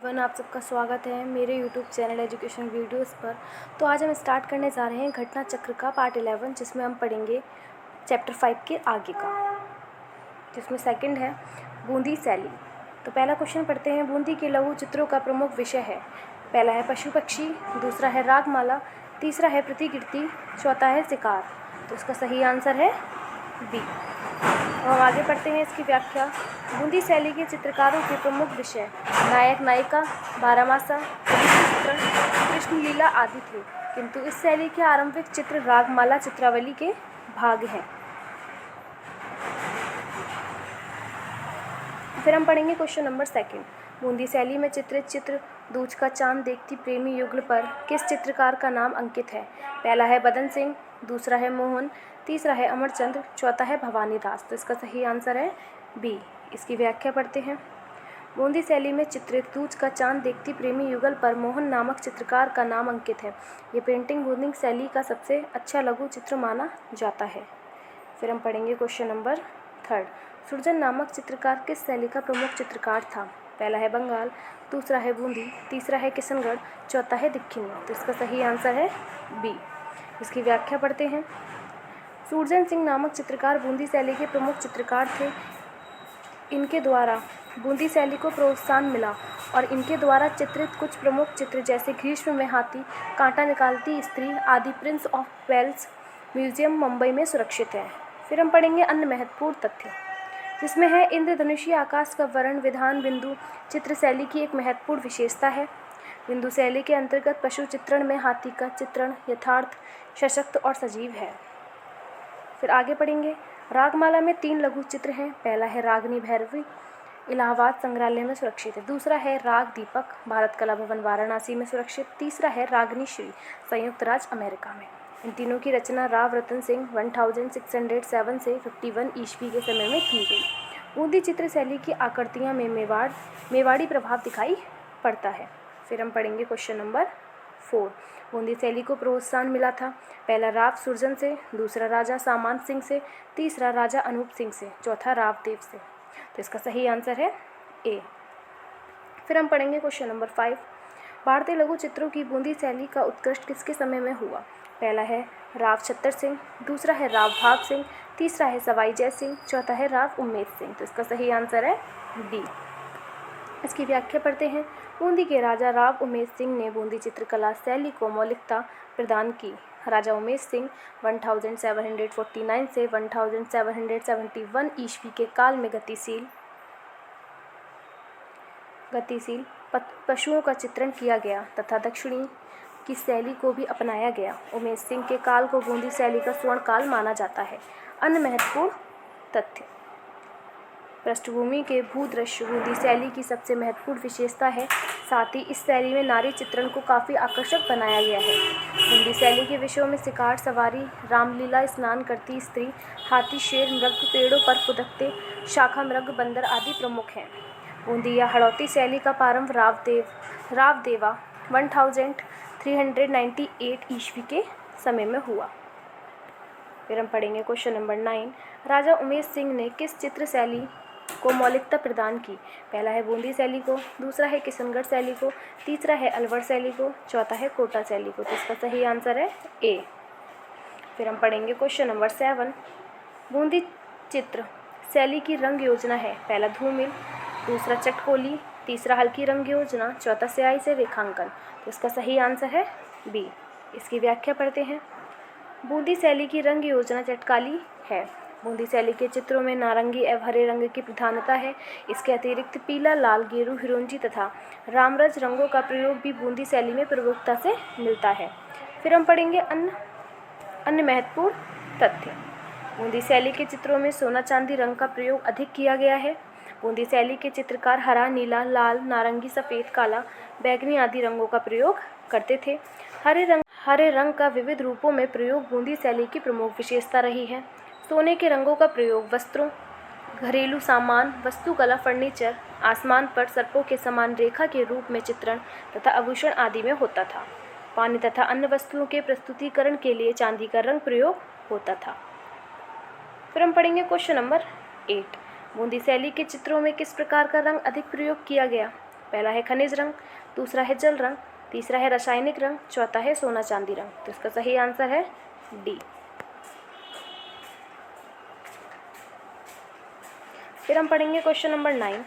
आप सबका स्वागत है मेरे YouTube चैनल एजुकेशन वीडियोस पर। तो आज हम स्टार्ट करने जा रहे हैं घटना चक्र का पार्ट 11, जिसमें हम पढ़ेंगे चैप्टर 5 के आगे का, जिसमें सेकंड है बूंदी शैली। तो पहला क्वेश्चन पढ़ते हैं। बूंदी के लघु चित्रों का प्रमुख विषय है। पहला है पशु पक्षी, दूसरा है रागमाला, तीसरा है प्रतिकृति, चौथा है शिकार। तो इसका सही आंसर है बी। अब हम आगे पढ़ते हैं इसकी व्याख्या। बूंदी शैली के चित्रकारों के प्रमुख विषय नायक नायिका, बारहमासा, चित्रण, कृष्ण लीला आदि थे, किंतु इस शैली के आरंभिक चित्र रागमाला चित्रावली के भाग हैं। फिर हम पढ़ेंगे क्वेश्चन नंबर सेकंड। बूंदी शैली में चित्रित चित्र दूज का चांद देखती प्रेमी युगल पर किस चित्रकार का नाम अंकित है। पहला है बदन सिंह, दूसरा है मोहन, तीसरा है अमरचंद्र, चौथा है भवानी दास। तो इसका सही आंसर है बी। इसकी व्याख्या पढ़ते हैं। बूंदी शैली में चित्रित दूज का चांद देखती प्रेमी युगल पर मोहन नामक चित्रकार का नाम अंकित है। ये पेंटिंग बूंदी शैली का सबसे अच्छा लघु चित्र माना जाता है। फिर हम पढ़ेंगे क्वेश्चन नंबर थर्ड। सुरजन नामक चित्रकार किस शैली का प्रमुख चित्रकार था। पहला है बंगाल, दूसरा है बूंदी, तीसरा है किशनगढ़, चौथा है दक्खिनी। तो इसका सही आंसर है बी। इसकी व्याख्या पढ़ते हैं। सुरजन सिंह नामक चित्रकार बूंदी शैली के प्रमुख चित्रकार थे। इनके द्वारा बूंदी शैली को प्रोत्साहन मिला और इनके द्वारा चित्रित कुछ प्रमुख चित्र जैसे ग्रीष्म में हाथी, कांटा निकालती स्त्री आदि Prince of Wales Museum Mumbai में सुरक्षित है। फिर हम पढ़ेंगे अन्य महत्वपूर्ण तथ्य, जिसमें है इंद्रधनुषीय आकाश का वर्ण विधान बिंदु चित्र शैली की एक महत्वपूर्ण विशेषता है। बिंदु शैली के अंतर्गत पशु चित्रण में हाथी का चित्रण यथार्थ, सशक्त और सजीव है। फिर आगे पढ़ेंगे। रागमाला में 3 लघु चित्र हैं। पहला है रागनी भैरवी, इलाहाबाद संग्रहालय में सुरक्षित है। दूसरा है राग दीपक, भारत कला भवन वाराणसी में सुरक्षित। तीसरा है रागनी श्री, संयुक्त राज्य अमेरिका में। इन तीनों की रचना राव रतन सिंह 1607 से 51 ईस्वी के समय में की गई। बूंदी चित्र शैली की आकृतियाँ में मेवाड़ी प्रभाव दिखाई पड़ता है। फिर हम पढ़ेंगे क्वेश्चन नंबर 4। बूंदी शैली को प्रोत्साहन मिला था। पहला राव सुरजन से, दूसरा राजा सामान सिंह से, तीसरा राजा अनूप सिंह से, चौथा रावदेव से। तो इसका सही आंसर है ए। फिर हम पढ़ेंगे क्वेश्चन नंबर 5। भारतीय लघु चित्रों की बूंदी शैली का उत्कृष्ट किसके समय में हुआ। पहला है राव छत्तर सिंह, दूसरा है राव भाग सिंह, तीसरा है सवाई जय सिंह, चौथा है राव उम्मेद सिंह। तो इसका सही आंसर है डी। इसकी व्याख्या पढ़ते हैं। बूंदी के राजा राव उमेद सिंह ने बूंदी चित्रकला शैली को मौलिकता प्रदान की। राजा उमेद सिंह 1749 से 1771 ईस्वी के काल में गतिशील पशुओं का चित्रण किया गया तथा दक्षिणी की शैली को भी अपनाया गया। उमेद सिंह के काल को बूंदी शैली का स्वर्ण काल माना जाता है। अन्य महत्वपूर्ण तथ्य, पृष्ठभूमि के भूदृश्य बूंदी शैली की सबसे महत्वपूर्ण विशेषता है। साथ ही इस शैली में नारी चित्रण को काफ़ी आकर्षक बनाया गया है। बूंदी शैली के विषयों में शिकार, सवारी, रामलीला, स्नान करती स्त्री, हाथी, शेर, मृग, पेड़ों पर कुदकते शाखा मृग, बंदर आदि प्रमुख हैं। बूंदी या हड़ौती शैली का प्रारंभ रावदेवा 1398 ईस्वी के समय में हुआ। फिर हम पढ़ेंगे क्वेश्चन नंबर 9। राजा उमेद सिंह ने किस चित्र शैली को मौलिकता प्रदान की। पहला है बूंदी शैली को, दूसरा है किशनगढ़ शैली को, तीसरा है अलवर शैली को, चौथा है कोटा शैली को। तो इसका सही आंसर है ए। फिर हम पढ़ेंगे क्वेश्चन नंबर 7। बूंदी चित्र शैली की रंग योजना है। पहला धूमिल, दूसरा चटकोली, तीसरा हल्की रंग योजना, चौथा स्याही से रेखांकन। तो इसका सही आंसर है बी। इसकी व्याख्या पढ़ते हैं। बूंदी शैली की रंग योजना चटकाली है। बूंदी शैली के चित्रों में नारंगी एवं हरे रंग की प्रधानता है। इसके अतिरिक्त पीला, लाल, गेरू, हिरोंजी तथा रामरज रंगों का प्रयोग भी बूंदी शैली में प्रमुखता से मिलता है। फिर हम पढ़ेंगे अन्य महत्वपूर्ण तथ्य। बूंदी शैली के चित्रों में सोना चांदी रंग का प्रयोग अधिक किया गया है। बूंदी शैली के चित्रकार हरा, नीला, लाल, नारंगी, सफ़ेद, काला, बैगनी आदि रंगों का प्रयोग करते थे। हरे रंग का विविध रूपों में प्रयोग बूंदी शैली की प्रमुख विशेषता रही है। सोने के रंगों का प्रयोग वस्त्रों, घरेलू सामान, वास्तुकला, फर्नीचर, आसमान पर सर्पों के समान रेखा के रूप में चित्रण तथा आभूषण आदि में होता था। पानी तथा अन्य वस्तुओं के प्रस्तुतिकरण के लिए चांदी का रंग प्रयोग होता था। फिर हम पढ़ेंगे क्वेश्चन नंबर 8। बूंदी शैली के चित्रों में किस प्रकार का रंग अधिक प्रयोग किया गया। पहला है खनिज रंग, दूसरा है जल रंग, तीसरा है रासायनिक रंग, चौथा है सोना चांदी रंग। तो इसका सही आंसर है डी। फिर हम पढ़ेंगे क्वेश्चन नंबर 9।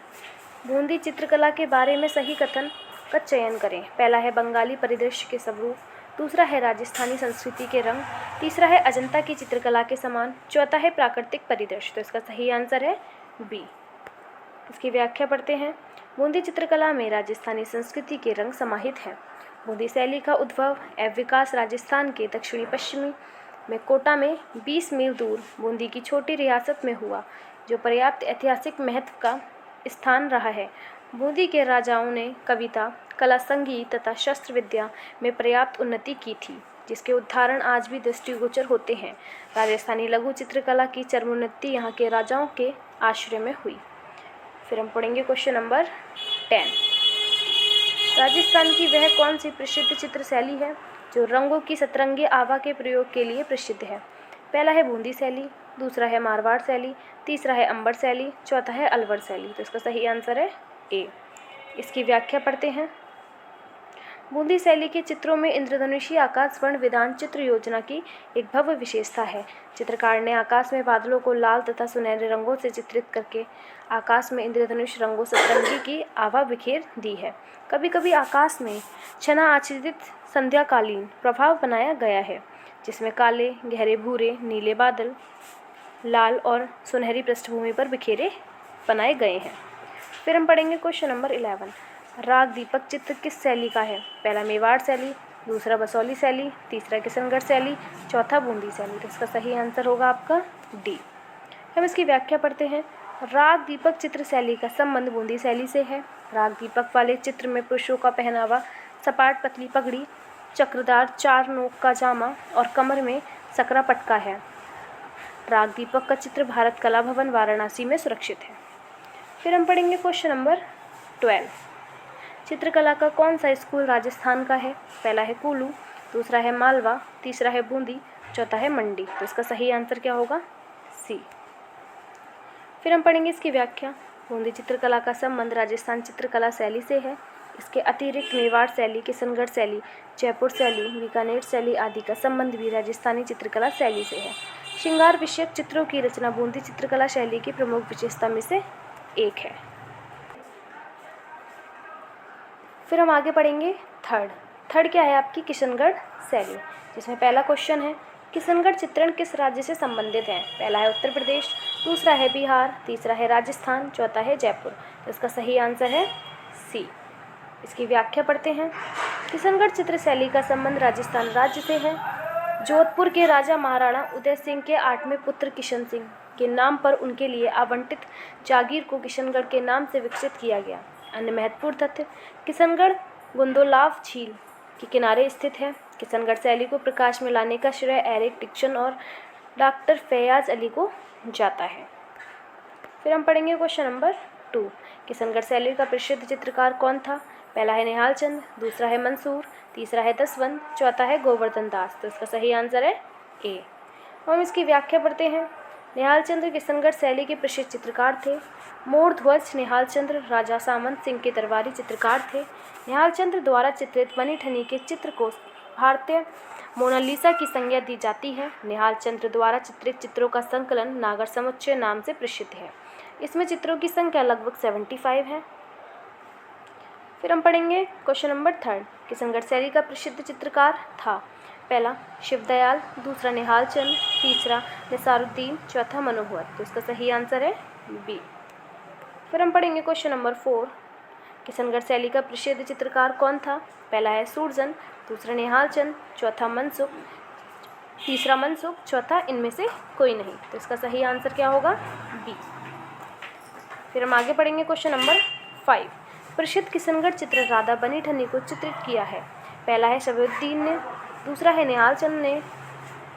बूंदी चित्रकला के बारे में सही कथन का चयन करें। पहला है बंगाली परिदृश्य के स्वरूप, दूसरा है राजस्थानी संस्कृति के रंग, तीसरा है अजंता की चित्रकला के समान, चौथा है प्राकृतिक परिदृश्य। तो इसका सही आंसर है बी। इसकी व्याख्या पढ़ते हैं। बूंदी चित्रकला में राजस्थानी संस्कृति के रंग समाहित हैं। बूंदी शैली का उद्भव एवं विकास राजस्थान के दक्षिणी पश्चिमी में कोटा में 20 मील दूर बूंदी की छोटी रियासत में हुआ, जो पर्याप्त ऐतिहासिक महत्व का स्थान रहा है। बूंदी के राजाओं ने कविता, कला, संगीत तथा शस्त्र विद्या में पर्याप्त उन्नति की थी, जिसके उदाहरण आज भी दृष्टिगोचर होते हैं। राजस्थानी लघु चित्रकला की चरमोन्नति यहाँ के राजाओं के आश्रय में हुई। फिर हम पढ़ेंगे क्वेश्चन नंबर 10। राजस्थान की वह कौन सी प्रसिद्ध चित्र शैली है जो रंगों की सतरंगी आभा के प्रयोग के लिए प्रसिद्ध है। पहला है बूंदी शैली, दूसरा है मारवाड़ शैली, तीसरा है अंबर शैली, चौथा है अलवर शैली। तो इसका सही आंसर है ए। इसकी व्याख्या पढ़ते हैं। बूंदी शैली के चित्रों में इंद्रधनुषी आकाश वर्ण विधान चित्र योजना की एक भव्य विशेषता है। चित्रकार ने आकाश में बादलों को लाल तथा सुनहरे रंगों से चित्रित करके आकाश में इंद्रधनुष रंगों सतरंगी की आभा बिखेर दी है। कभी कभी आकाश में छना आच्छादित संध्याकालीन प्रभाव बनाया गया है, जिसमें काले, गहरे भूरे, नीले बादल लाल और सुनहरी पृष्ठभूमि पर बिखेरे बनाए गए हैं। फिर हम पढ़ेंगे क्वेश्चन नंबर 11। राग दीपक चित्र किस शैली का है। पहला मेवाड़ शैली, दूसरा बसौली शैली, तीसरा किशनगढ़ शैली, चौथा बूंदी शैली। तो इसका सही आंसर होगा आपका डी। हम इसकी व्याख्या पढ़ते हैं। राग दीपक चित्र शैली का संबंध बूंदी शैली से है। राग दीपक वाले चित्र में पुरुषों का पहनावा सपाट पतली पगड़ी, चक्रदार 4 नोक का जामा और कमर में सकरा पटका है। राग दीपक का चित्र भारत कला भवन वाराणसी में सुरक्षित है। फिर हम पढ़ेंगे क्वेश्चन नंबर 12। चित्रकला का कौन सा स्कूल राजस्थान का है। पहला है कुल्लू, दूसरा है मालवा, तीसरा है बूंदी, चौथा है मंडी। तो इसका सही आंसर क्या होगा सी। फिर हम पढ़ेंगे इसकी व्याख्या। बूंदी चित्रकला का संबंध राजस्थान चित्रकला शैली से है। इसके अतिरिक्त मेवाड़ शैली, किशनगढ़ शैली, जयपुर शैली, बीकानेर शैली आदि का संबंध भी राजस्थानी चित्रकला शैली से है। श्रृंगार विषयक चित्रों की रचना बूंदी चित्रकला शैली की प्रमुख विशेषता में से एक है। फिर हम आगे पढ़ेंगे थर्ड क्या है आपकी किशनगढ़ शैली, जिसमें पहला क्वेश्चन है किशनगढ़ चित्रण किस राज्य से संबंधित है। पहला है उत्तर प्रदेश, दूसरा है बिहार, तीसरा है राजस्थान, चौथा है जयपुर। तो इसका सही आंसर है सी। इसकी व्याख्या पढ़ते हैं। किशनगढ़ चित्र शैली का संबंध राजस्थान राज्य से है। जोधपुर के राजा महाराणा उदय सिंह के 8वें पुत्र किशन सिंह के नाम पर उनके लिए आवंटित जागीर को किशनगढ़ के नाम से विकसित किया गया। अन्य महत्वपूर्ण तथ्य, किशनगढ़ गुंदोलाव झील के किनारे स्थित है। किशनगढ़ शैली को प्रकाश में लाने का श्रेय एरिक डिक्सन और डॉक्टर फैयाज अली को जाता है। फिर हम पढ़ेंगे क्वेश्चन नंबर 2। किशनगढ़ शैली का प्रसिद्ध चित्रकार कौन था। पहला है निहाल चंद, दूसरा है मंसूर, तीसरा है दसवंत, चौथा है गोवर्धन दास। तो इसका सही आंसर है ए। हम इसकी व्याख्या पढ़ते हैं। निहाल चंद्र किशनगढ़ शैली के प्रसिद्ध चित्रकार थे। मोर ध्वज निहाल चंद्र राजा सामंत सिंह के दरबारी चित्रकार थे। निहाल चंद्र द्वारा चित्रित बनी ठनी के चित्र को भारतीय मोनालिसा की संज्ञा दी जाती है। निहाल चंद्र द्वारा चित्रित चित्रों का संकलन नागर समुच्चय नाम से प्रसिद्ध है। इसमें चित्रों की संख्या लगभग 75 है। फिर हम पढ़ेंगे क्वेश्चन नंबर 3। किशनगढ़ शैली का प्रसिद्ध चित्रकार था। पहला शिवदयाल, दूसरा निहाल चंद, तीसरा निसारुद्दीन, चौथा मनोहर। तो इसका सही आंसर है बी। फिर हम पढ़ेंगे क्वेश्चन नंबर 4। किशनगढ़ शैली का प्रसिद्ध चित्रकार कौन था। पहला है सूरजन, दूसरा निहाल चंद, चौथा मनसुख, तीसरा मनसुख, चौथा इनमें से कोई नहीं। तो इसका सही आंसर क्या होगा बी। फिर हम आगे पढ़ेंगे क्वेश्चन नंबर 5। प्रसिद्ध किशनगढ़ चित्र राधा बनी ठन्नी को चित्रित किया है। पहला है शफीउद्दीन ने, दूसरा है निहाल चंद ने,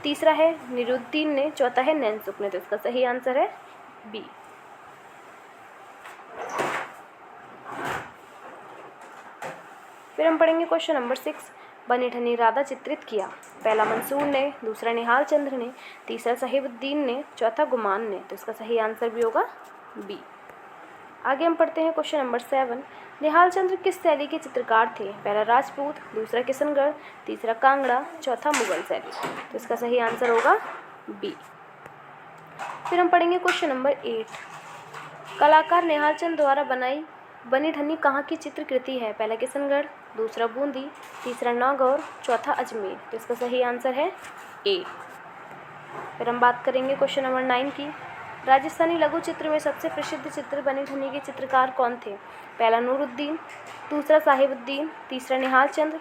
तीसरा है निरुद्दीन ने, चौथा है नैनसुख ने। तो इसका सही आंसर है बी। फिर हम पढ़ेंगे क्वेश्चन नंबर 6। बनी ठनी राधा चित्रित किया। पहला मंसूर ने, दूसरा निहाल चंद्र ने, तीसरा शफीउद्दीन ने, चौथा गुमान ने। तो इसका सही आंसर भी होगा बी। आगे हम पढ़ते हैं क्वेश्चन नंबर 7। निहाल चंद्र किस शैली के चित्रकार थे? पहला राजपूत, दूसरा किशनगढ़, तीसरा कांगड़ा, चौथा मुगल शैली। तो इसका सही आंसर होगा बी। फिर हम पढ़ेंगे क्वेश्चन नंबर 8। कलाकार निहाल चंद द्वारा बनी ठनी कहाँ की चित्रकृति है? पहला किशनगढ़, दूसरा बूंदी, तीसरा नागौर, चौथा अजमेर। तो इसका सही आंसर है ए। फिर हम बात करेंगे क्वेश्चन नंबर 9 की। राजस्थानी लघु चित्र में सबसे प्रसिद्ध चित्र बनी ठनी के चित्रकार कौन थे? पहला नूरुद्दीन, दूसरा साहिबुद्दीन, तीसरा निहाल चंद्र,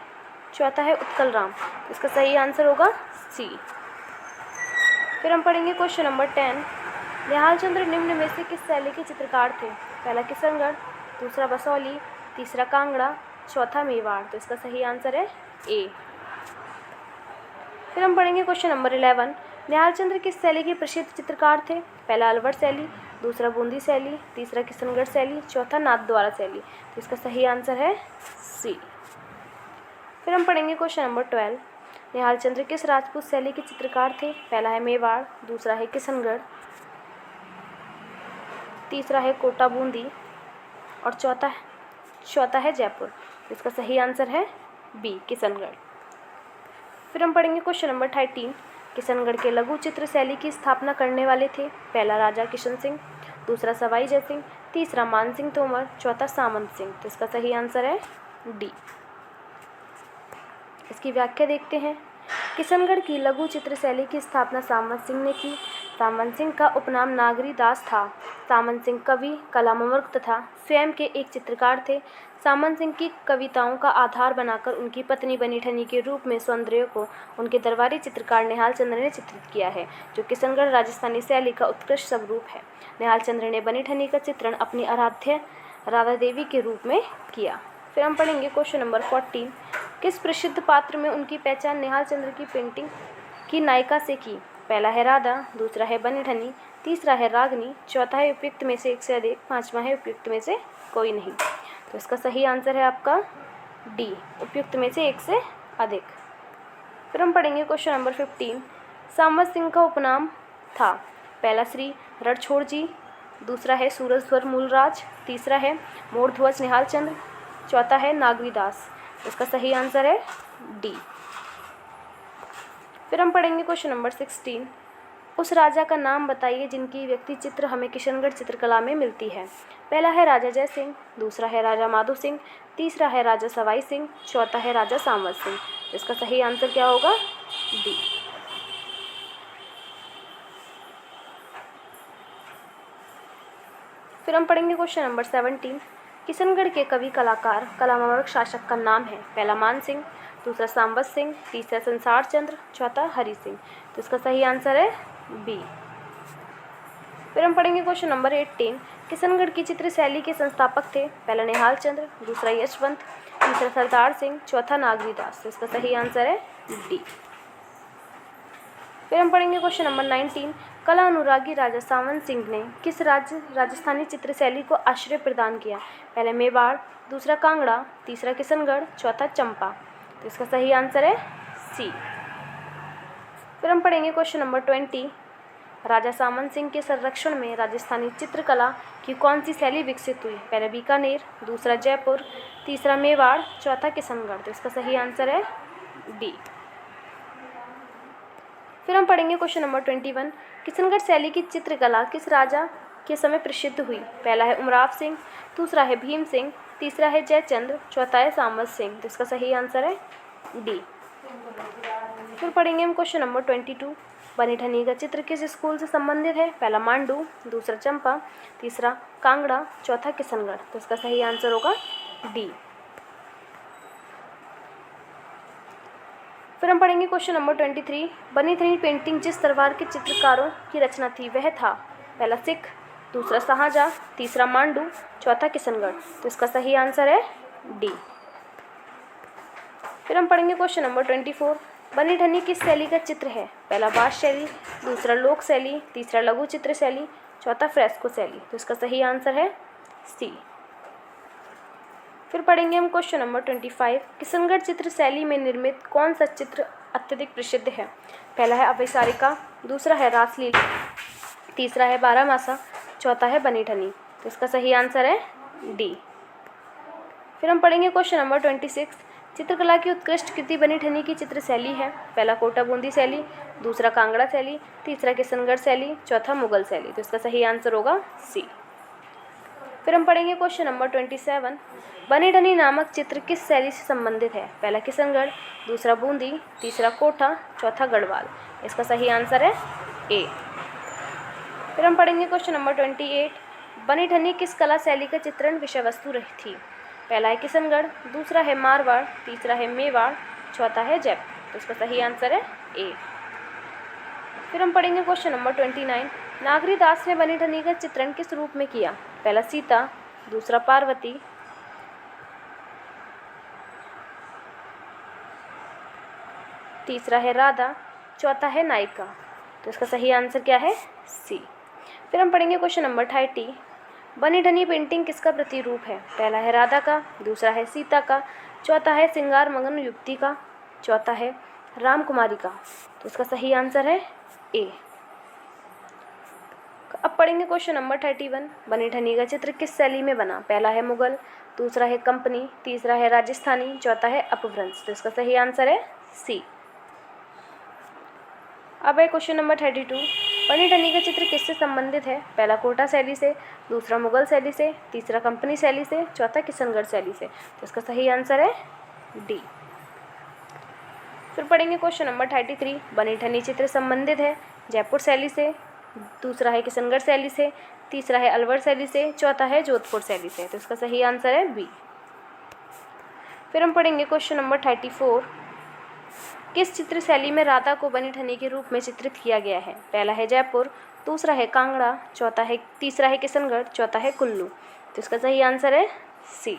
चौथा है उत्कल राम। तो इसका सही आंसर होगा सी। फिर हम पढ़ेंगे क्वेश्चन नंबर 10। निहाल चंद्र निम्न में से किस शैली के चित्रकार थे? पहला किशनगढ़, दूसरा बसौली, तीसरा कांगड़ा, चौथा मेवाड़। तो इसका सही आंसर है ए। फिर हम पढ़ेंगे क्वेश्चन नंबर 11। निहाल चंद्र किस शैली के प्रसिद्ध चित्रकार थे? पहला अलवर शैली, दूसरा बूंदी शैली, तीसरा किशनगढ़ शैली, चौथा नाथद्वारा शैली। तो इसका सही आंसर है सी। फिर हम पढ़ेंगे क्वेश्चन नंबर 12। निहाल चंद्र किस राजपूत शैली के चित्रकार थे? पहला है मेवाड़, दूसरा है किशनगढ़, तीसरा है कोटा बूंदी और चौथा है जयपुर। इसका सही आंसर है बी, किशनगढ़। फिर हम पढ़ेंगे क्वेश्चन नंबर 13। किशनगढ़ के लघु चित्र शैली की स्थापना करने वाले थे? पहला राजा किशन सिंह, दूसरा सवाई जय सिंह, तीसरा मान सिंह तोमर, चौथा सामंत सिंह। तो इसका सही आंसर है डी। इसकी व्याख्या देखते हैं। किशनगढ़ की लघु चित्र शैली की स्थापना सामंत सिंह ने की। सामंत सिंह का उपनाम नागरी दास था। सामंत सिंह कवि, कलामर्ग तथा स्वयं के एक चित्रकार थे। सामंत सिंह की कविताओं का आधार बनाकर उनकी पत्नी बनी ठनी के रूप में सौंदर्य को उनके दरबारी चित्रकार निहाल चंद्र ने चित्रित किया है, जो किशनगढ़ राजस्थानी शैली का उत्कृष्ट स्वरूप है। निहाल चंद्र ने बनी ठनी का चित्रण अपनी आराध्य राधा देवी के रूप में किया। फिर हम पढ़ेंगे क्वेश्चन नंबर 14। किस प्रसिद्ध पात्र में उनकी पहचान निहाल चंद्र की पेंटिंग की नायिका से की? पहला है राधा, दूसरा है बनी ठनी, तीसरा है रागनी, चौथा है उपयुक्त में से एक से अधिक, पांचवा है उपयुक्त में से कोई नहीं। तो इसका सही आंसर है आपका डी, उपयुक्त में से एक से अधिक। फिर हम पढ़ेंगे क्वेश्चन नंबर 15। सामंत सिंह का उपनाम था? पहला श्री रणछोड़ जी, दूसरा है सूरजध्वज मूलराज, तीसरा है मोरध्वज निहाल चंद्र, चौथा है नागवीदास। इसका सही आंसर है डी। फिर हम पढ़ेंगे क्वेश्चन नंबर 16। उस राजा का नाम बताइए जिनकी व्यक्ति चित्र हमें किशनगढ़ चित्रकला में मिलती है। पहला है राजा जय सिंह, दूसरा है राजा माधो सिंह, तीसरा है राजा सवाई सिंह, चौथा है राजा सामंत सिंह। इसका सही आंसर क्या होगा? डी। फिर हम पढ़ेंगे क्वेश्चन नंबर 17। किशनगढ़ के कवि कलाकार कलामर्ग शासक का नाम है? पहला मान सिंह, दूसरा सांबत सिंह, तीसरा संसार चंद्र, चौथा हरि सिंह। तो इसका सही आंसर है बी। फिर हम पढ़ेंगे क्वेश्चन नंबर 18। किशनगढ़ की चित्र शैली के संस्थापक थे? पहला निहाल चंद्र, दूसरा यशवंत, तीसरा सरदार सिंह, चौथा नागरीदास। तो इसका सही आंसर है डी। फिर हम पढ़ेंगे क्वेश्चन नंबर 19। कला अनुरागी राजा सामंत सिंह ने किस राजस्थानी चित्र शैली को आश्रय प्रदान किया? पहले मेवाड़, दूसरा कांगड़ा, तीसरा किशनगढ़, चौथा चंपा। तो इसका सही आंसर है सी। फिर हम पढ़ेंगे क्वेश्चन नंबर 20। राजा सामंत सिंह के संरक्षण में राजस्थानी चित्रकला की कौन सी शैली विकसित हुई? पहला बीकानेर, दूसरा जयपुर, तीसरा मेवाड़, चौथा किशनगढ़। तो इसका सही आंसर है डी। फिर हम पढ़ेंगे क्वेश्चन नंबर 21। किशनगढ़ शैली की चित्रकला किस राजा के समय प्रसिद्ध हुई? पहला है उमराव सिंह, दूसरा है भीम सिंह, तीसरा है जयचंद्र, चौथा है सामंत सिंह। तो इसका सही आंसर है डी। फिर पढ़ेंगे हम क्वेश्चन नंबर 22। बनी ठनी का चित्र किस स्कूल से संबंधित है? पहला मांडू, दूसरा चंपा, तीसरा कांगड़ा, चौथा किशनगढ़। तो इसका सही आंसर होगा डी। फिर हम पढ़ेंगे क्वेश्चन नंबर 23। बनी ठनी पेंटिंग जिस दरबार के चित्रकारों की रचना थी वह था? पहला सिख, दूसरा शाहजहाँ, तीसरा मांडू, चौथा किशनगढ़। तो इसका सही आंसर है डी। फिर हम पढ़ेंगे क्वेश्चन नंबर 24। बनी ठनी किस शैली का चित्र है? पहला बास शैली, दूसरा लोक शैली, तीसरा लघु चित्र शैली, चौथा फ्रेस्को शैली। तो इसका सही आंसर है सी। फिर पढ़ेंगे हम क्वेश्चन नंबर 25। किशनगढ़ चित्र शैली में निर्मित कौन सा चित्र अत्यधिक प्रसिद्ध है? पहला है अभिसारिका, दूसरा है रासलीला, तीसरा है बारहमासा, चौथा है बनी ठनी। तो इसका सही आंसर है डी। फिर हम पढ़ेंगे क्वेश्चन नंबर 26। चित्रकला की उत्कृष्ट कृति बनी ठनी की चित्र शैली है। पहला कोटा बूंदी शैली, दूसरा कांगड़ा शैली, तीसरा किशनगढ़ शैली, चौथा मुगल शैली। तो इसका सही आंसर होगा सी। फिर हम पढ़ेंगे क्वेश्चन नंबर 27। बनी ठनी नामक चित्र किस शैली से संबंधित है? पहला किशनगढ़, दूसरा बूंदी, तीसरा कोटा, चौथा गढ़वाल। इसका सही आंसर है ए। फिर हम पढ़ेंगे क्वेश्चन नंबर 28। बनी ठनी किस कला शैली का चित्रण विषय वस्तु रही थी? पहला है किशनगढ़, दूसरा है मारवाड़, तीसरा है मेवाड़, चौथा है जयपुर। तो इसका सही आंसर है ए। फिर हम पढ़ेंगे क्वेश्चन नंबर 29। नागरी दास ने बनी ठनी का चित्रण किस रूप में किया? पहला सीता, दूसरा पार्वती, तीसरा है राधा, चौथा है नायिका। तो इसका सही आंसर क्या है? सी। फिर हम पढ़ेंगे क्वेश्चन नंबर 30। बनी ठनी पेंटिंग किसका प्रतिरूप है? पहला है राधा का, दूसरा है सीता का, चौथा है सिंगार मगन युवती का, चौथा है राम कुमारी का। तो इसका सही आंसर है ए। अब पढ़ेंगे क्वेश्चन नंबर 31। बनी ठनी का चित्र किस शैली में बना? पहला है मुगल, दूसरा है कंपनी, तीसरा है राजस्थानी, चौथा है अपभ्रंश। तो इसका सही आंसर है सी। अब है क्वेश्चन नंबर 32। बनी ठनी का चित्र किससे संबंधित है? पहला कोटा शैली से, दूसरा मुगल शैली से, तीसरा कंपनी शैली से, चौथा किशनगढ़ शैली से। तो इसका सही आंसर है डी। फिर पढ़ेंगे क्वेश्चन नंबर 33। बनी ठनी चित्र संबंधित है जयपुर शैली से, दूसरा है किशनगढ़ शैली से, तीसरा है अलवर शैली से, चौथा है जोधपुर शैली से। तो इसका सही आंसर है बी। फिर हम पढ़ेंगे क्वेश्चन नंबर 34। किस चित्र शैली में राधा को बनी ठनी के रूप में चित्रित किया गया है? पहला है जयपुर, दूसरा है कांगड़ा, तीसरा है किशनगढ़, चौथा है कुल्लू। तो इसका सही आंसर है सी।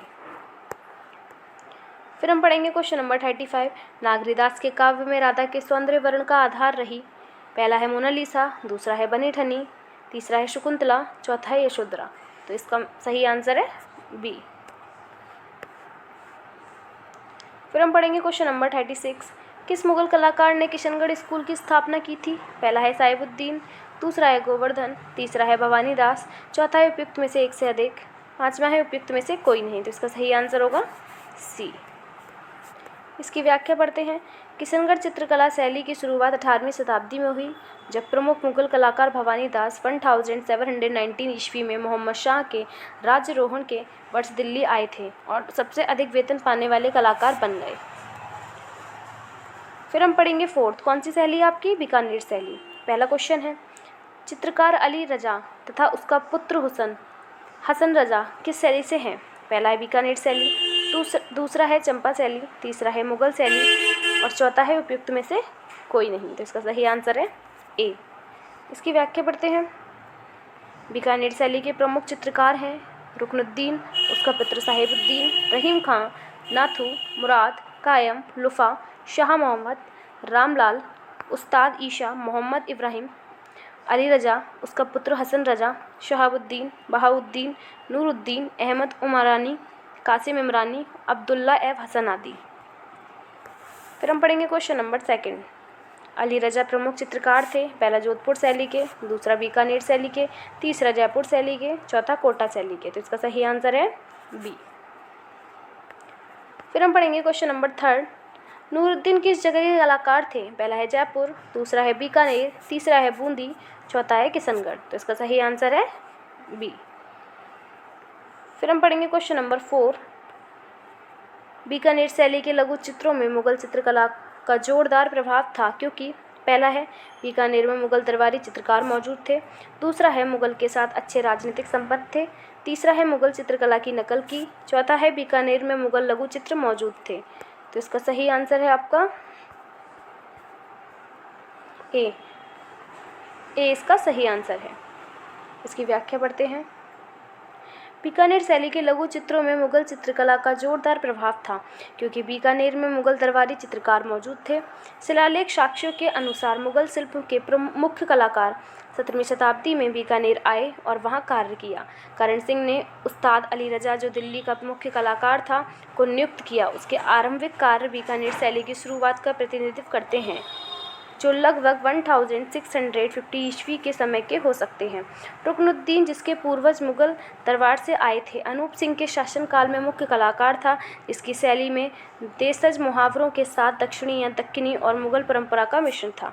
फिर हम पढ़ेंगे क्वेश्चन नंबर 35। नागरीदास के काव्य में राधा के सौंदर्य वर्ण का आधार रही। पहला है मोनालिसा, दूसरा है बनी ठनी, तीसरा है शकुंतला, चौथा है यशोधरा। तो इसका सही आंसर है बी। फिर हम पढ़ेंगे क्वेश्चन नंबर 36। किस मुगल कलाकार ने किशनगढ़ स्कूल की स्थापना की थी? पहला है साहिबुद्दीन, दूसरा है गोवर्धन, तीसरा है भवानी दास, चौथा है उपयुक्त में से एक से अधिक, पांचवा है उपयुक्त में से कोई नहीं। तो इसका सही आंसर होगा सी। इसकी व्याख्या पढ़ते हैं। किशनगढ़ चित्रकला शैली की शुरुआत 18वीं शताब्दी में हुई, जब प्रमुख मुगल कलाकार भवानी दास 1719 ईस्वी में मोहम्मद शाह के राज्यारोहण के वर्ष दिल्ली आए थे और सबसे अधिक वेतन पाने वाले कलाकार बन गए। फिर हम पढ़ेंगे फोर्थ। कौन सी शैली आपकी? बीकानेर शैली। पहला क्वेश्चन है, चित्रकार अली रजा तथा उसका पुत्र हसन रजा किस शैली से हैं? पहला है बीकानेर शैली, दूसरा है चंपा शैली, तीसरा है मुगल शैली और चौथा है उपयुक्त में से कोई नहीं। तो इसका सही आंसर है ए। इसकी व्याख्या पढ़ते हैं। बीकानेर शैली के प्रमुख चित्रकार हैं रुकनुद्दीन, उसका पुत्र साहिबुद्दीन, रहीम खां, नाथू, मुराद, कायम, लुफा, शाह मोहम्मद, रामलाल, उस्ताद ईशा, मोहम्मद इब्राहिम, अली रजा, उसका पुत्र हसन रजा, शहाबुद्दीन, बहाउद्दीन, नूरुद्दीन, अहमद उमरानी, कासिम इमरानी, अब्दुल्ला एफ हसन आदि। फिर हम पढ़ेंगे क्वेश्चन नंबर 2। अली रजा प्रमुख चित्रकार थे। पहला जोधपुर शैली के, दूसरा बीकानेर शैली के, तीसरा जयपुर शैली के, चौथा कोटा शैली के। तो इसका सही आंसर है बी। फिर हम पढ़ेंगे क्वेश्चन नंबर 3। नूरुद्दीन किस जगह के कलाकार थे? पहला है जयपुर, दूसरा है बीकानेर, तीसरा है बूंदी, चौथा है किशनगढ़। तो इसका सही आंसर है बी। फिर हम पढ़ेंगे क्वेश्चन नंबर 4। बीकानेर शैली के लघु चित्रों में मुगल चित्रकला का जोरदार प्रभाव था, क्योंकि पहला है बीकानेर में मुगल दरबारी चित्रकार मौजूद थे, दूसरा है मुगल के साथ अच्छे राजनीतिक संबंध थे, तीसरा है मुगल चित्रकला की नकल की, चौथा है बीकानेर में मुगल लघु चित्र मौजूद थे। तो इसका सही आंसर है आपका ए। इसका सही आंसर है। इसकी व्याख्या पढ़ते हैं। बीकानेर शैली के लघु चित्रों में मुगल चित्रकला का जोरदार प्रभाव था, क्योंकि बीकानेर में मुगल दरबारी चित्रकार मौजूद थे। शिलालेख साक्ष्यों के अनुसार मुगल शिल्प के मुख्य कलाकार 17वीं शताब्दी में बीकानेर आए और वहां कार्य किया। करण सिंह ने उस्ताद अली रजा, जो दिल्ली का मुख्य कलाकार था, को नियुक्त किया। उसके आरंभिक कार्य बीकानेर शैली की शुरुआत का प्रतिनिधित्व करते हैं। जो लगभग 1650 ईस्वी के समय के हो सकते हैं। रुकनुद्दीन, जिसके पूर्वज मुगल दरबार से आए थे, अनूप सिंह के शासनकाल में मुख्य कलाकार था, जिसकी शैली में देशज मुहावरों के साथ दक्षिणी या दक्कनी और मुगल परंपरा का मिश्रण था।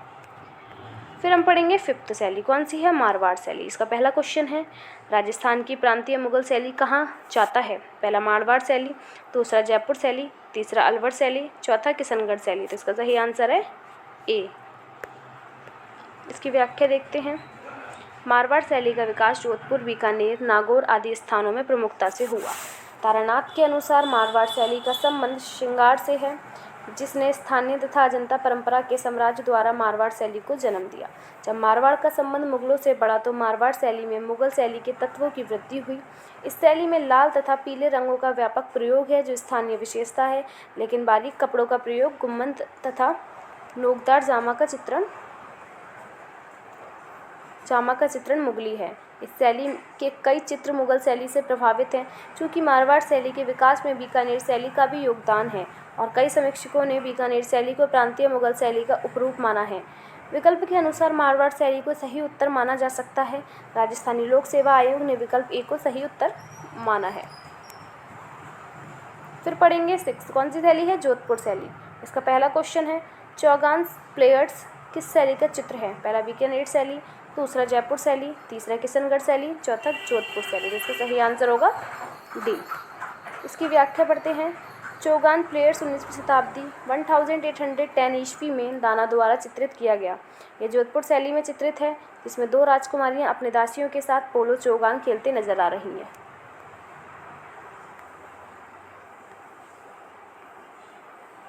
फिर हम पढ़ेंगे फिफ्थ शैली, कौन सी है? मारवाड़ शैली। इसका पहला क्वेश्चन है, राजस्थान की प्रांतीय मुगल शैली कहाँ जाता है? पहला मारवाड़ शैली, दूसरा जयपुर शैली, तीसरा अलवर शैली, चौथा किशनगढ़ शैली। तो इसका सही आंसर है ए। इसकी व्याख्या देखते हैं। मारवाड़ शैली का विकास जोधपुर, बीकानेर, नागौर आदि स्थानों में प्रमुखता से हुआ। तारानाथ के अनुसार मारवाड़ शैली का संबंध श्रृंगार से है, जिसने स्थानीय तथा अजंता परंपरा के साम्राज्य द्वारा मारवाड़ शैली को जन्म दिया। जब मारवाड़ का संबंध मुगलों से बढ़ा तो मारवाड़ शैली में मुगल शैली के तत्वों की वृद्धि हुई। इस शैली में लाल तथा पीले रंगों का व्यापक प्रयोग है, जो स्थानीय विशेषता है, लेकिन बारीक कपड़ों का प्रयोग, गुम्मद तथा नोकदार जामा का चित्रण मुगली है। इस शैली के कई चित्र मुगल शैली से प्रभावित हैं। चूँकि मारवाड़ शैली के विकास में बीकानेर शैली का भी योगदान है और कई समीक्षकों ने बीकानेर शैली को प्रांतीय मुगल शैली का उपरूप माना है। विकल्प के अनुसार मारवाड़ शैली को सही उत्तर माना जा सकता है। राजस्थानी लोक सेवा आयोग ने विकल्प ए को सही उत्तर माना है। फिर पढ़ेंगे सिक्स, कौन सी शैली है? जोधपुर शैली। इसका पहला क्वेश्चन है, चौगान प्लेयर्स किस शैली का चित्र है? पहला बीकानेर शैली, दूसरा जयपुर शैली, तीसरा किशनगढ़ शैली, चौथा जोधपुर शैली। इसका सही आंसर होगा डी। इसकी व्याख्या पढ़ते हैं। चौगान प्लेयर्स 19वीं शताब्दी 1810 ईस्वी में दाना द्वारा चित्रित किया गया। यह जोधपुर शैली में चित्रित है, जिसमें दो राजकुमारियां अपने दासियों के साथ पोलो चौगान खेलते नजर आ रही हैं।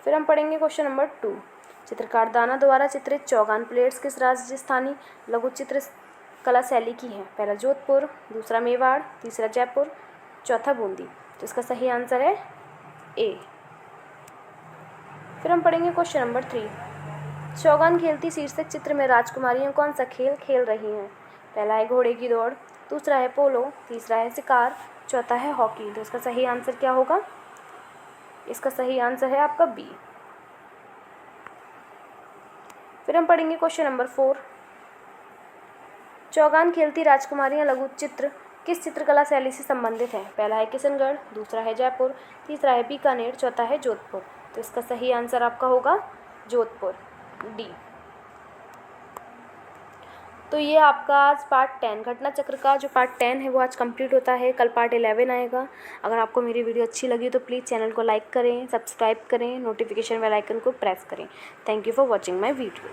फिर हम पढ़ेंगे क्वेश्चन नंबर 2। चित्रकार दाना द्वारा चित्रित चौगान प्लेयर्स किस राजस्थानी लघु चित्र कला शैली की है? पहला जोधपुर, दूसरा मेवाड़, तीसरा जयपुर, चौथा बूंदी। तो इसका सही आंसर है ए। फिर हम पढ़ेंगे क्वेश्चन नंबर 3। चौगान खेलती शीर्षक चित्र में राजकुमारियां कौन सा खेल खेल रही हैं? पहला है घोड़े की दौड़, दूसरा है पोलो, तीसरा है शिकार, चौथा है हॉकी। तो इसका सही आंसर क्या होगा? इसका सही आंसर है आपका बी। फिर हम पढ़ेंगे क्वेश्चन नंबर 4। चौगान खेलती राजकुमारियां लघु चित्र किस चित्रकला शैली से संबंधित है? पहला है किशनगढ़, दूसरा है जयपुर, तीसरा है बीकानेर, चौथा है जोधपुर। तो इसका सही आंसर आपका होगा जोधपुर, डी। तो ये आपका आज पार्ट 10 घटना चक्र का जो पार्ट 10 है वो आज कंप्लीट होता है। कल पार्ट 11 आएगा। अगर आपको मेरी वीडियो अच्छी लगी तो प्लीज़ चैनल को लाइक करें, सब्सक्राइब करें, नोटिफिकेशन बेल आइकन को प्रेस करें। Thank you for watching my video.